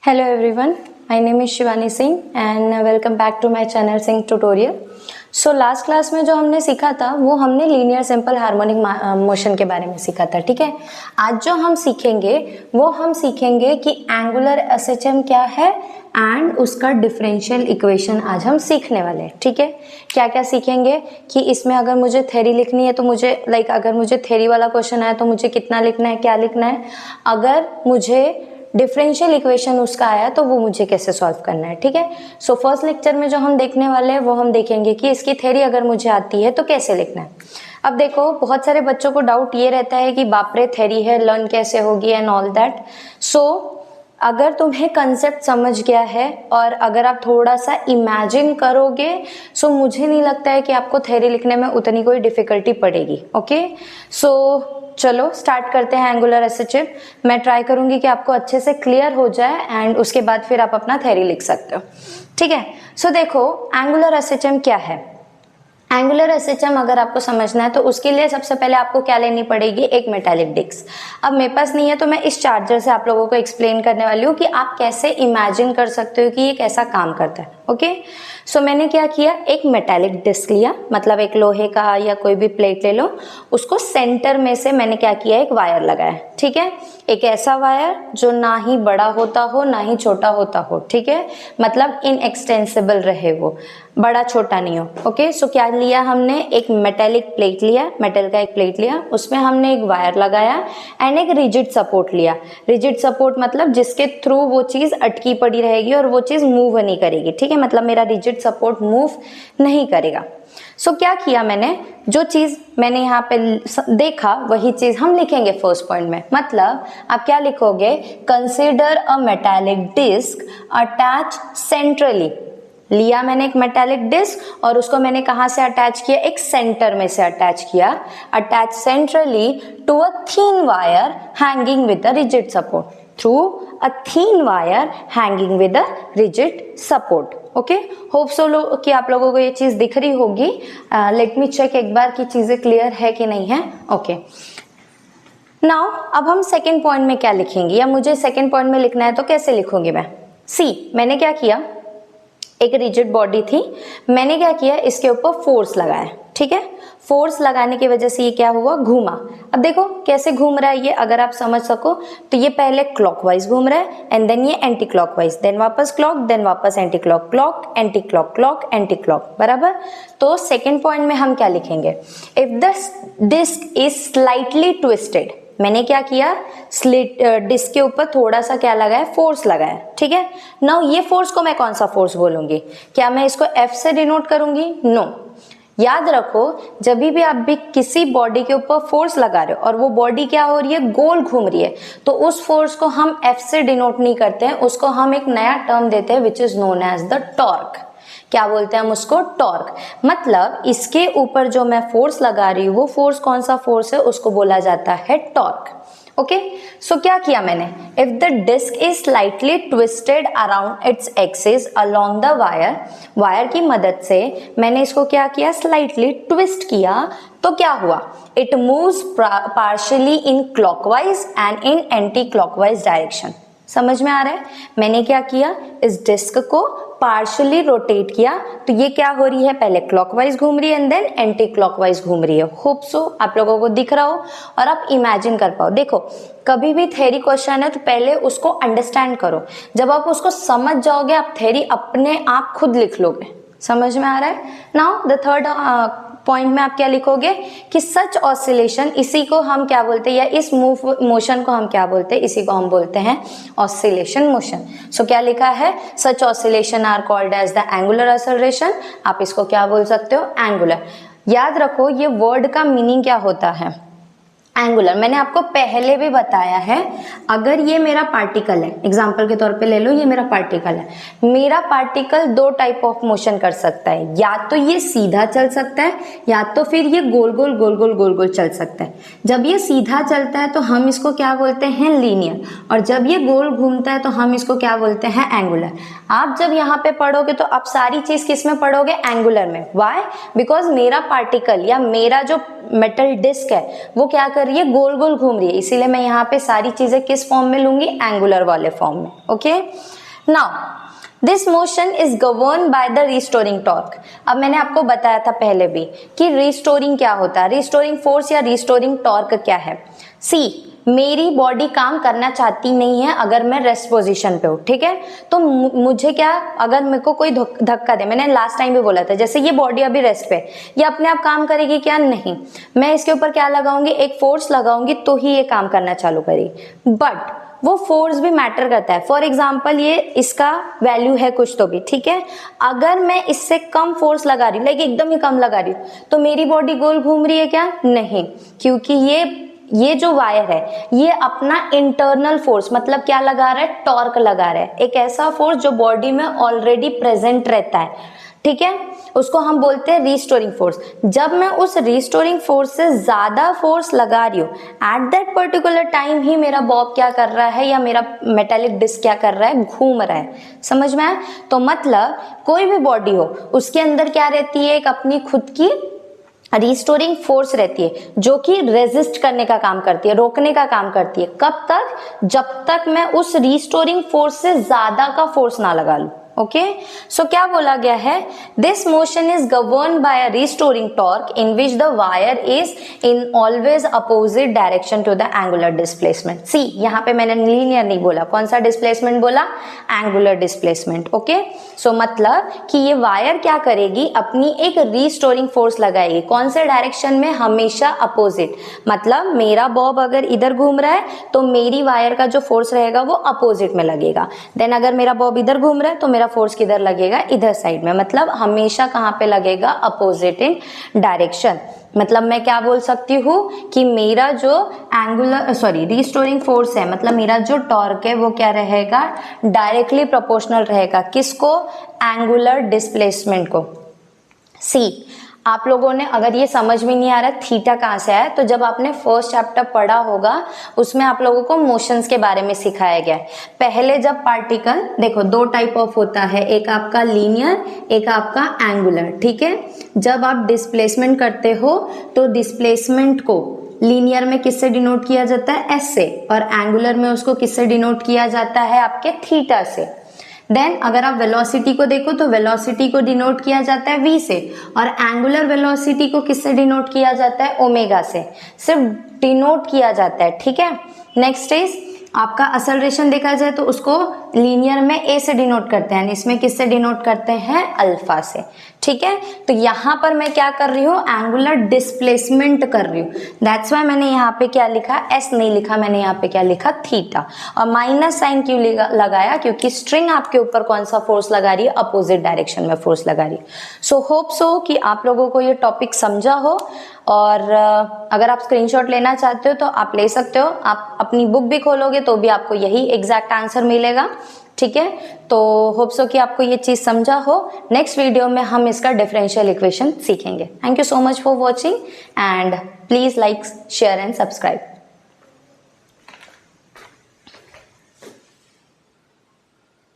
Hello everyone, my name is Shivani Singh and welcome back to my channel Singh Tutorial. So last class में जो हमने सीखा था वो हमने लीनियर सिंपल हार्मोनिक मोशन के बारे में सीखा था, ठीक है। आज जो हम सीखेंगे वो हम सीखेंगे कि एंगुलर एसएचएम क्या है एंड उसका डिफरेंशियल इक्वेशन आज हम सीखने वाले हैं, ठीक है। क्या क्या सीखेंगे कि इसमें अगर मुझे थ्योरी लिखनी है तो मुझे अगर मुझे थ्योरी वाला क्वेश्चन आया तो मुझे कितना लिखना है, क्या लिखना है। अगर मुझे डिफरेंशियल इक्वेशन उसका आया तो वो मुझे कैसे सॉल्व करना है, ठीक है। सो फर्स्ट लेक्चर में जो हम देखने वाले हैं वो हम देखेंगे कि इसकी थ्योरी अगर मुझे आती है तो कैसे लिखना है। अब देखो, बहुत सारे बच्चों को डाउट ये रहता है कि बाप रे थ्योरी है, लर्न कैसे होगी एंड ऑल दैट। सो अगर तुम्हें कंसेप्ट समझ गया है और अगर आप थोड़ा सा इमेजिन करोगे सो मुझे नहीं लगता है कि आपको थ्योरी लिखने में उतनी कोई डिफिकल्टी पड़ेगी। ओके, सो चलो स्टार्ट करते हैं एंगुलर एसएचएम। मैं ट्राई करूंगी कि आपको अच्छे से क्लियर हो जाए एंड उसके बाद फिर आप अपना थ्योरी लिख सकते हो, ठीक है। सो देखो, एंगुलर एसएचएम क्या है। एंगुलर एसएचएम अगर आपको समझना है तो उसके लिए सबसे पहले आपको क्या लेनी पड़ेगी, एक मेटालिक डिस्क। अब मेरे पास नहीं है तो मैं इस चार्जर से आप लोगों को एक्सप्लेन करने वाली हूँ कि आप कैसे इमेजिन कर सकते हो कि ये कैसा काम करता है। ओके, सो मैंने क्या किया, एक मेटालिक डिस्क लिया, मतलब एक लोहे का या कोई भी प्लेट ले लो, उसको सेंटर में से मैंने क्या किया, एक वायर लगाया, ठीक है। एक ऐसा वायर जो ना ही बड़ा होता हो ना ही छोटा होता हो, ठीक है, मतलब इनएक्सटेंसिबल रहे, वो बड़ा छोटा नहीं हो। ओके, सो क्या लिया हमने, एक मेटेलिक प्लेट लिया, मेटल का एक प्लेट लिया, उसमें हमने एक वायर लगाया एंड एक रिजिड सपोर्ट लिया। रिजिड सपोर्ट मतलब जिसके थ्रू वो चीज अटकी पड़ी रहेगी और वो चीज मूव नहीं करेगी, ठीक है, मतलब मेरा रिजिड सपोर्ट मूव नहीं करेगा। सो क्या किया मैंने, जो चीज मैंने यहाँ पे देखा वही चीज हम लिखेंगे फर्स्ट पॉइंट में। मतलब आप क्या लिखोगे, consider a metallic disc attach centrally. लिया मैंने एक मेटालिक डिस्क और उसको मैंने कहां से अटैच किया, एक सेंटर में से अटैच किया। Attach centrally to a thin wire hanging with a rigid support, through a thin wire hanging with a rigid support. Okay, hope so कि आप लोगों को ये चीज दिख रही होगी। लेट मी चेक एक बार कि चीजें क्लियर है कि नहीं है। ओके, नाउ अब हम सेकेंड पॉइंट में क्या लिखेंगे, या मुझे सेकेंड पॉइंट में लिखना है तो कैसे लिखूंगी मैं। सी, मैंने क्या किया, एक रिजिड बॉडी थी, मैंने क्या किया, इसके ऊपर फोर्स लगाया, ठीक है। फोर्स लगाने की वजह से ये क्या हुआ, घूमा। अब देखो कैसे घूम रहा है ये, अगर आप समझ सको तो ये पहले क्लॉकवाइज घूम रहा है एंड देन ये एंटी क्लॉकवाइज, देन वापस क्लॉक, देन वापस anti clock, clock anti clock, clock anti clock, बराबर। तो सेकेंड पॉइंट में हम क्या लिखेंगे, if the disc is slightly twisted. मैंने क्या किया, स्लिट डिस्क के ऊपर थोड़ा सा क्या लगाया, फोर्स लगाया, ठीक है। नाउ ये फोर्स को मैं कौन सा फोर्स बोलूंगी, क्या मैं इसको एफ से डिनोट करूंगी, नो। याद रखो, जब भी आप भी किसी बॉडी के ऊपर फोर्स लगा रहे हो और वो बॉडी क्या हो रही है, गोल घूम रही है, तो उस फोर्स को हम एफ से डिनोट नहीं करते हैं, उसको हम एक नया टर्म देते हैं which is known as the torque. क्या बोलते हैं हम उसको, टॉर्क। मतलब इसके ऊपर जो मैं फोर्स लगा रही हूँ वो फोर्स कौन सा फोर्स है, उसको बोला जाता है टॉर्क। ओके, सो क्या किया मैंने, if the disc is slightly twisted around its axis along the wire, wire की मदद से मैंने इसको क्या किया, स्लाइटली ट्विस्ट किया, तो क्या हुआ, it moves partially in clockwise and in anti clockwise direction. समझ में आ रहा है, मैंने क्या किया, इस डिस्क को पार्शियली रोटेट किया, तो ये क्या हो रही है, पहले क्लॉकवाइज घूम रही है एंड देन एंटी क्लॉकवाइज घूम रही है। होप सो आप लोगों को दिख रहा हो और आप इमेजिन कर पाओ। देखो, कभी भी थ्योरी क्वेश्चन है तो पहले उसको अंडरस्टैंड करो, जब आप उसको समझ जाओगे आप थ्योरी अपने आप खुद लिख लोगे। समझ में आ रहा है। नाउ द थर्ड पॉइंट में आप क्या लिखोगे कि सच ऑसिलेशन, इसी को हम क्या बोलते हैं, या इस मोशन को हम क्या बोलते हैं, इसी को हम बोलते हैं ऑसिलेशन मोशन। सो क्या लिखा है, such oscillation are called as the angular acceleration. आप इसको क्या बोल सकते हो, एंगुलर। याद रखो ये वर्ड का मीनिंग क्या होता है, एंगुलर। मैंने आपको पहले भी बताया है, अगर ये मेरा पार्टिकल है, एग्जांपल के तौर पे ले लो, ये मेरा पार्टिकल है, मेरा पार्टिकल दो टाइप ऑफ मोशन कर सकता है, या तो ये सीधा चल सकता है या तो फिर ये गोल गोल गोल गोल गोल गोल चल सकता है। जब ये सीधा चलता है तो हम इसको क्या बोलते हैं, लीनियर, और जब ये गोल घूमता है तो हम इसको क्या बोलते हैं, एंगुलर। आप जब यहाँ पे पढ़ोगे तो आप सारी चीज किस में पढ़ोगे, एंगुलर में। वाई, बिकॉज मेरा पार्टिकल या मेरा जो मेटल डिस्क है वो क्या कर रही है, गोल गोल घूम रही है, इसीलिए मैं यहाँ पे सारी चीजें किस फॉर्म में लूंगी, एंगुलर वाले फॉर्म में। Okay, now this motion is govern by the restoring torque. अब मैंने आपको बताया था पहले भी कि रिस्टोरिंग क्या होता है, रिस्टोरिंग फोर्स या रिस्टोरिंग टॉर्क क्या है। सी, मेरी बॉडी काम करना चाहती नहीं है अगर मैं रेस्ट पोजीशन पे हूँ, ठीक है, तो मुझे क्या, अगर मेरे को कोई धक्का दे, मैंने लास्ट टाइम भी बोला था, जैसे ये बॉडी अभी रेस्ट पे, ये अपने आप काम करेगी क्या, नहीं, मैं इसके ऊपर क्या लगाऊंगी, एक फोर्स लगाऊंगी तो ही ये काम करना चालू करेगी। बट वो फोर्स भी मैटर करता है। फॉर एग्जाम्पल ये इसका वैल्यू है कुछ तो भी, ठीक है, अगर मैं इससे कम फोर्स लगा रही हूँ, लाइक एकदम ही कम लगा रही हूँ, तो मेरी बॉडी गोल घूम रही है क्या, नहीं, क्योंकि ये जो वायर है ये अपना इंटरनल फोर्स, मतलब क्या लगा रहा है, टॉर्क लगा रहा है, एक ऐसा फोर्स जो बॉडी में ऑलरेडी प्रेजेंट रहता है, ठीक है, उसको हम बोलते हैं रिस्टोरिंग फोर्स। जब मैं उस रिस्टोरिंग फोर्स से ज्यादा फोर्स लगा रही हूँ, एट दैट पर्टिकुलर टाइम ही मेरा बॉब क्या कर रहा है या मेरा मेटालिक डिस्क क्या कर रहा है, घूम रहा है। समझ में आया? तो मतलब कोई भी बॉडी हो उसके अंदर क्या रहती है, एक अपनी खुद की रिस्टोरिंग फोर्स रहती है जो कि रेजिस्ट करने का काम करती है, रोकने का काम करती है। कब तक? जब तक मैं उस रिस्टोरिंग फोर्स से ज्यादा का फोर्स ना लगा लूं। ओके, सो क्या बोला गया है, this motion is govern by a restoring torque in which the wire is in always opposite direction to the angular displacement. See, यहाँ पे मैंने लीनियर नहीं बोला, कौन सा डिस्प्लेसमेंट बोला, एंगुलर डिस्प्लेसमेंट। ओके, सो मतलब कि ये वायर क्या करेगी, अपनी एक रिस्टोरिंग फोर्स लगाएगी, कौन से डायरेक्शन में, हमेशा अपोजिट। मतलब मेरा बॉब अगर इधर घूम रहा है तो मेरी वायर का जो फोर्स रहेगा वो अपोजिट में लगेगा। देन अगर मेरा बॉब इधर घूम रहा है तो मेरा फोर्स किधर लगेगा, इधर साइड में, मतलब हमेशा कहां पे लगेगा, अपोजिट इन डायरेक्शन। मतलब मैं क्या बोल सकती हूँ कि मेरा जो रिस्टोरिंग फोर्स है, मतलब मेरा जो टॉर्क है वो क्या रहेगा, डायरेक्टली प्रोपोर्शनल रहेगा, किसको, एंगुलर डिस्प्लेसमेंट को। सी, आप लोगों ने, अगर ये समझ में नहीं आ रहा थीटा कहाँ से आया, तो जब आपने फर्स्ट चैप्टर पढ़ा होगा उसमें आप लोगों को मोशंस के बारे में सिखाया गया है। पहले जब पार्टिकल, देखो दो टाइप ऑफ होता है, एक आपका लीनियर, एक आपका एंगुलर, ठीक है। जब आप डिस्प्लेसमेंट करते हो तो डिस्प्लेसमेंट को लीनियर में किससे डिनोट किया जाता है, एस से, और एंगुलर में उसको किससे डिनोट किया जाता है, आपके थीटा से। देन अगर आप वेलोसिटी को देखो तो वेलोसिटी को डिनोट किया जाता है v से, और एंगुलर वेलोसिटी को किससे डिनोट किया जाता है, ओमेगा से, सिर्फ डिनोट किया जाता है, ठीक है। नेक्स्ट इज आपका असलरेशन देखा जाए तो उसको लीनियर में a से डिनोट करते हैं, इसमें किससे डिनोट करते हैं, अल्फा से, ठीक है। तो यहाँ पर मैं क्या कर रही हूँ, एंगुलर डिस्प्लेसमेंट कर रही हूँ, दैट्स वाई मैंने यहाँ पे क्या लिखा, s नहीं लिखा, मैंने यहाँ पे क्या लिखा, थीटा, और माइनस साइन क्यों लगाया, क्योंकि स्ट्रिंग आपके ऊपर कौन सा फोर्स लगा रही है, अपोजिट डायरेक्शन में फोर्स लगा रही है। सो होप सो कि आप लोगों को ये टॉपिक समझा हो, और अगर आप स्क्रीनशॉट लेना चाहते हो तो आप ले सकते हो, आप अपनी बुक भी खोलोगे तो भी आपको यही एग्जैक्ट आंसर मिलेगा, ठीक है। तो होप सो कि आपको ये चीज समझा हो। नेक्स्ट वीडियो में हम इसका डिफरेंशियल इक्वेशन सीखेंगे। Thank you so much for watching, and please like, share and subscribe.